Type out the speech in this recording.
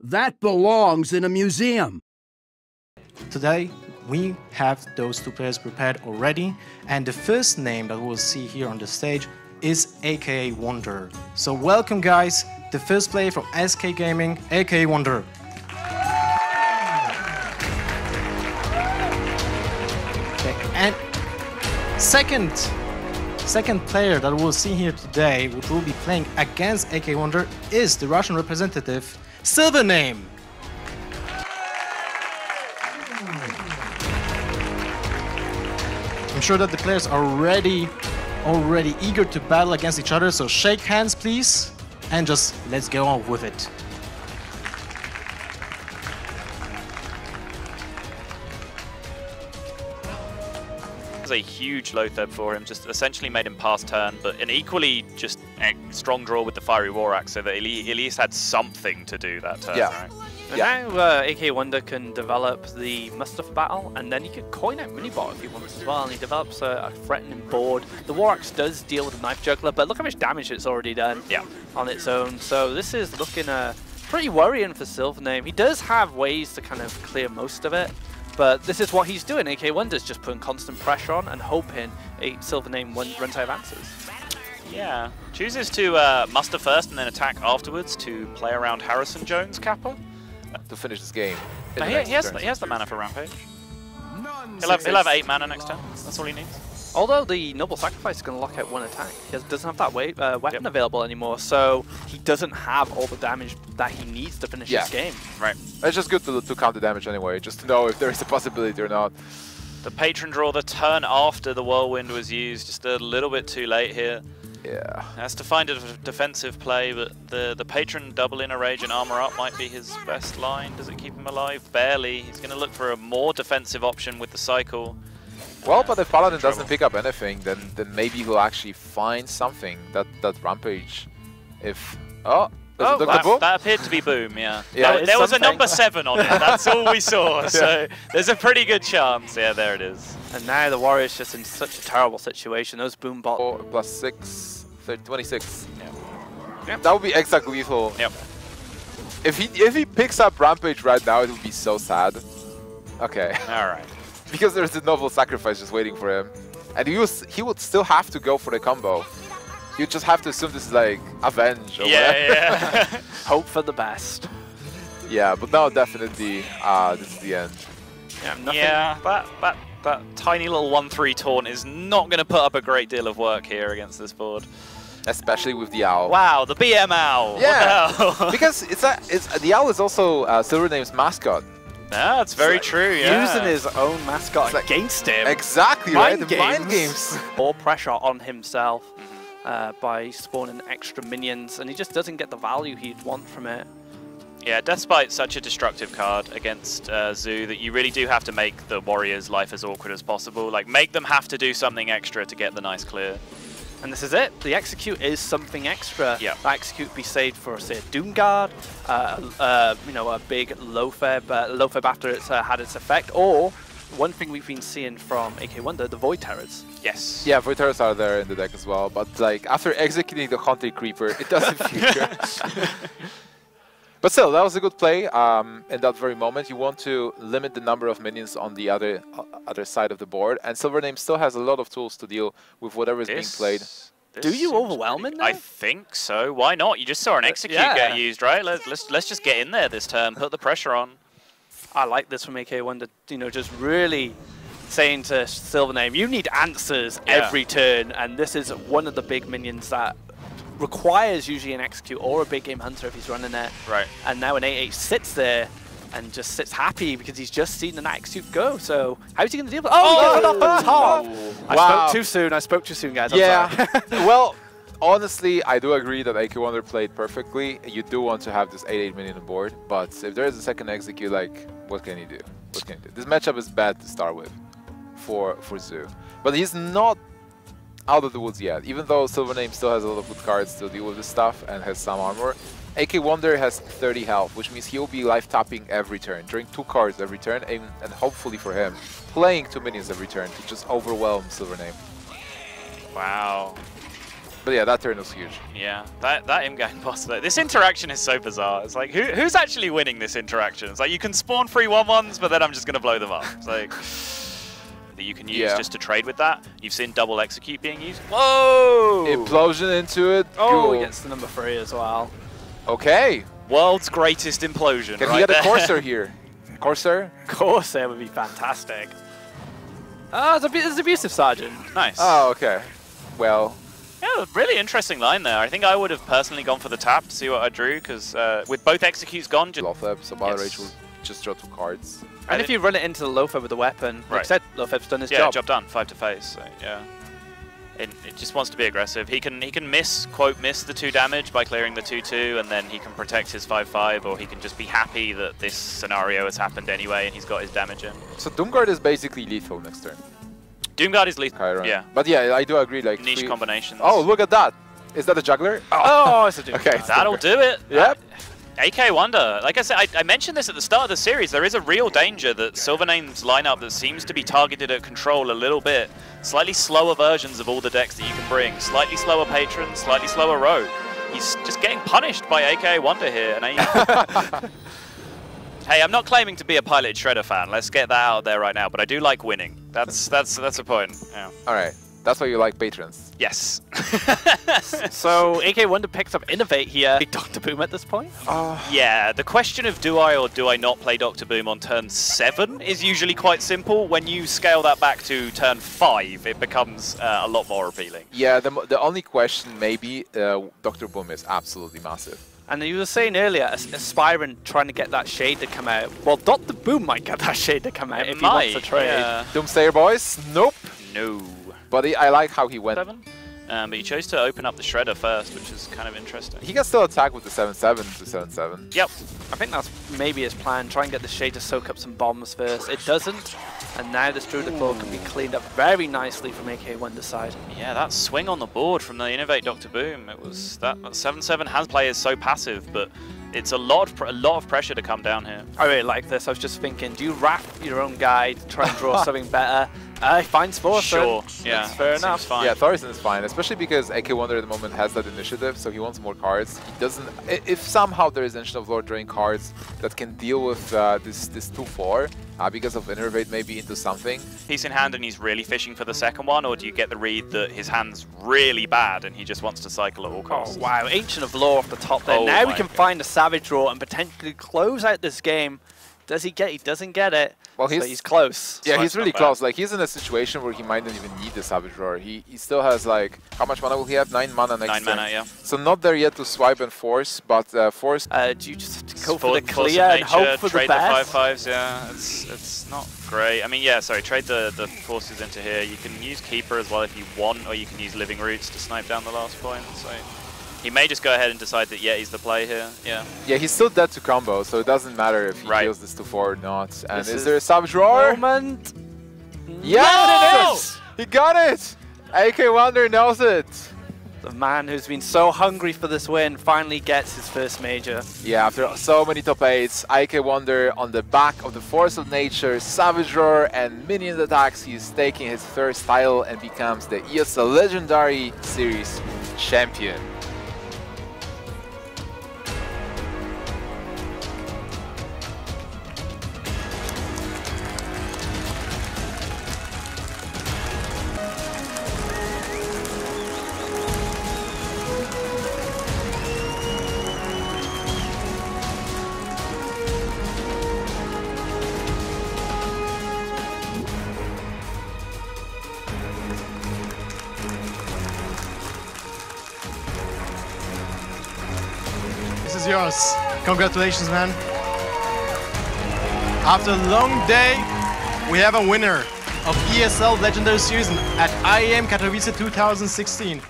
That belongs in a museum. Today, we have those two players prepared already, and the first name that we'll see here on the stage is AKAWonders. So welcome guys, the first player from SK Gaming, AKAWonders. Okay, and second player that we'll see here today, which will be playing against AKAWonders, is the Russian representative, Silvername. I'm sure that the players are already eager to battle against each other, so shake hands please, and just let's go on with it. It was a huge low third for him, just essentially made him pass turn, but an equally just strong draw with the Fiery War Axe, so that he at least had something to do that turn, right? And now AKAWonders can develop the Mustafa battle, and then he can coin out Minibot if he wants as well, and he develops a threatening board. The War Axe does deal with the Knife Juggler, but look how much damage it's already done on its own. So this is looking pretty worrying for Silvername. He does have ways to kind of clear most of it, but this is what he's doing. AKAWonders just putting constant pressure on and hoping Silvername runs out of answers. Yeah, chooses to muster first and then attack afterwards to play around Harrison Jones' Kappa. To finish this game. He has the mana for Rampage. He'll have 8 mana next turn. That's all he needs. Although the Noble Sacrifice is going to lock out one attack, he doesn't have that weapon available anymore, so he doesn't have all the damage that he needs to finish this game. Right. It's just good to count the damage anyway, just to know if there is a possibility or not. The Patron draw the turn after the Whirlwind was used, just a little bit too late here. Yeah. Has to find a defensive play, but the Patron double in a Rage and Armor Up might be his best line. Does it keep him alive? Barely. He's going to look for a more defensive option with the cycle. Well, but if Paladin doesn't pick up anything, then maybe he'll actually find something that Rampage. If that appeared to be Boom, yeah. There was a number 7 on it. That's all we saw. So there's a pretty good chance. Yeah, there it is. And now the Warriors just in such a terrible situation. Those Boom bots. 4 plus 6, 26. Yeah. That would be exactly lethal. Yep. If he picks up Rampage right now, it would be so sad. Okay. All right. Because there's a Noble Sacrifice just waiting for him, and he would still have to go for the combo. You just have to assume this is like Avenge or whatever. Yeah. Hope for the best. Yeah, but now definitely this is the end. Yeah, that tiny little 1/3 taunt is not going to put up a great deal of work here against this board. Especially with the Owl. Wow, the BM Owl. Yeah, what the hell? because the Owl is also Silvername's mascot. That's very true, yeah. Using his own mascot against him. Exactly, right? The mind games. More pressure on himself by spawning extra minions, and he just doesn't get the value he'd want from it. Yeah, Deathspite's such a destructive card against Zoo that you really do have to make the Warriors' life as awkward as possible. Like, make them have to do something extra to get the nice clear. And this is it. The Execute is something extra. Yeah. The Execute be saved for, say, a Doom Guard, you know, a big low feb after it's had its effect, or one thing we've been seeing from AKAWonders, the Void Terrors. Yes. Yeah, Void Terrors are there in the deck as well, but like after executing the Haunted Creeper, it doesn't feature. But still, that was a good play in that very moment. You want to limit the number of minions on the other side of the board, and Silvername still has a lot of tools to deal with whatever is being played. Do you overwhelm it now? I think so. Why not? You just saw an Execute get used, right? Let's just get in there this turn, put the pressure on. I like this from AKAWonders, you know, just really saying to Silvername, you need answers every turn, and this is one of the big minions that requires usually an Execute or a big game hunter if he's running it. Right. And now an 8/8 sits there and just sits happy because he's just seen an Execute go. So how's he going to deal with it? Oh, he got it off the top! I spoke too soon. I spoke too soon, guys. I'm sorry. Well, honestly, I do agree that AKAWonders played perfectly. You do want to have this 8/8 minion on board, but if there is a second Execute, like, what can he do? What can he do? This matchup is bad to start with for Zoo. But he's not out of the woods yet. Even though Silvername still has a lot of good cards to deal with this stuff and has some armor, AKAWonders has 30 health, which means he'll be life tapping every turn, drawing 2 cards every turn, and hopefully for him, playing 2 minions every turn to just overwhelm Silvername. Wow. But yeah, that turn was huge. Yeah, that in-game boss, this interaction is so bizarre. It's like, who's actually winning this interaction? It's like, you can spawn free 1-1s, but then I'm just going to blow them up. It's like, that you can use just to trade with that. You've seen double execute being used. Whoa! Implosion into it. Oh, Cool. he gets the number 3 as well. Okay. World's greatest implosion. Can right he get there. a Corsair here? Corsair? Corsair would be fantastic. It's abusive sergeant. Nice. Oh, okay. Well. Yeah, really interesting line there. I think I would have personally gone for the tap to see what I drew, because with both executes gone, just Lotheb, so Rage will just draw 2 cards. And if you run it into the Lotheb with a weapon, like I said, Lotheb's done his job. job done, 5 to face. So, yeah, it just wants to be aggressive. He can miss the 2 damage by clearing the 2/2, and then he can protect his 5/5, or he can just be happy that this scenario has happened anyway, and he's got his damage in. So Doomguard is basically lethal next turn. Doomguard is lethal. Chiron. Yeah. But yeah, I do agree. Like Niche combinations. Oh, look at that! Is that a juggler? Oh, it's a Doomguard. Okay, That'll do it. Yep. AKAWonder, like I said, I mentioned this at the start of the series, there is a real danger that Silvername's lineup that seems to be targeted at control a little bit, slightly slower versions of all the decks that you can bring, slightly slower Patron, slightly slower Rogue. He's just getting punished by AKAWonder here. And hey, I'm not claiming to be a Pilot Shredder fan, let's get that out there right now, but I do like winning. That's a point. Yeah. Alright, that's why you like patrons. Yes. So AKAWonder picks up Innovate here. Dr. Boom at this point? Yeah, the question of do I or do I not play Dr. Boom on turn 7 is usually quite simple. When you scale that back to turn 5, it becomes a lot more appealing. Yeah, the only question maybe, Dr. Boom is absolutely massive. And you were saying earlier, Aspirant trying to get that shade to come out. Well, Dr. Boom might get that shade to come out if he wants to trade. Yeah. Doomsayer boys? Nope. No. But I like how he went. 7? But he chose to open up the Shredder first, which is kind of interesting. He can still attack with the 7/7 to 7/7. Yep. I think that's maybe his plan, try and get the shade to soak up some bombs first. It doesn't, and now this Druidic Claw can be cleaned up very nicely from AKAWonder's side. Yeah, that swing on the board from the Innovate Dr. Boom, it was that 7/7 has players so passive, but it's a lot of pressure to come down here. I really like this. I was just thinking, do you wrap your own guy to try and draw something better? Fine Thorson. Sure, yeah, that's fair enough. Fine. Yeah, Thorson is fine, especially because AKAWonder at the moment has that initiative, so he wants more cards. He doesn't. If somehow there is Ancient of Lord drawing cards that can deal with this 2/4 because of Innervate maybe into something. He's in hand and he's really fishing for the second one, or do you get the read that his hand's really bad and he just wants to cycle at all costs? Oh wow, Ancient of Law off the top there. Oh Now we my can God. find a Savage Draw and potentially close out this game. Does he get it? He doesn't get it. Well, so he's close. Yeah, So he's it's not really bad. close. Like, he's in a situation where he might not even need the Savage Roar. He still has, like, how much mana will he have? 9 mana next 9 turn. mana, yeah. So not there yet to swipe and force, but force... Do you just have to go for the Force of clear and nature, hope for the trade best? the 5/5s, yeah. It's not great. I mean, yeah, sorry, trade the forces into here. You can use Keeper as well if you want, or you can use Living Roots to snipe down the last point. So he may just go ahead and decide that, yeah, he's the play here. Yeah. Yeah, he's still dead to combo, so it doesn't matter if he Right. deals this to 4 or not. And This is is there a Savage Roar? Moment. Yes! He got it! AKAWonder knows it! The man who's been so hungry for this win finally gets his first major. Yeah, after so many top 8s, AKAWonder on the back of the Force of Nature, Savage Roar and minion attacks, he's taking his first title and becomes the ESL Legendary Series champion. This is yours. Congratulations, man. After a long day, we have a winner of ESL Legendary Series at IEM Katowice 2016.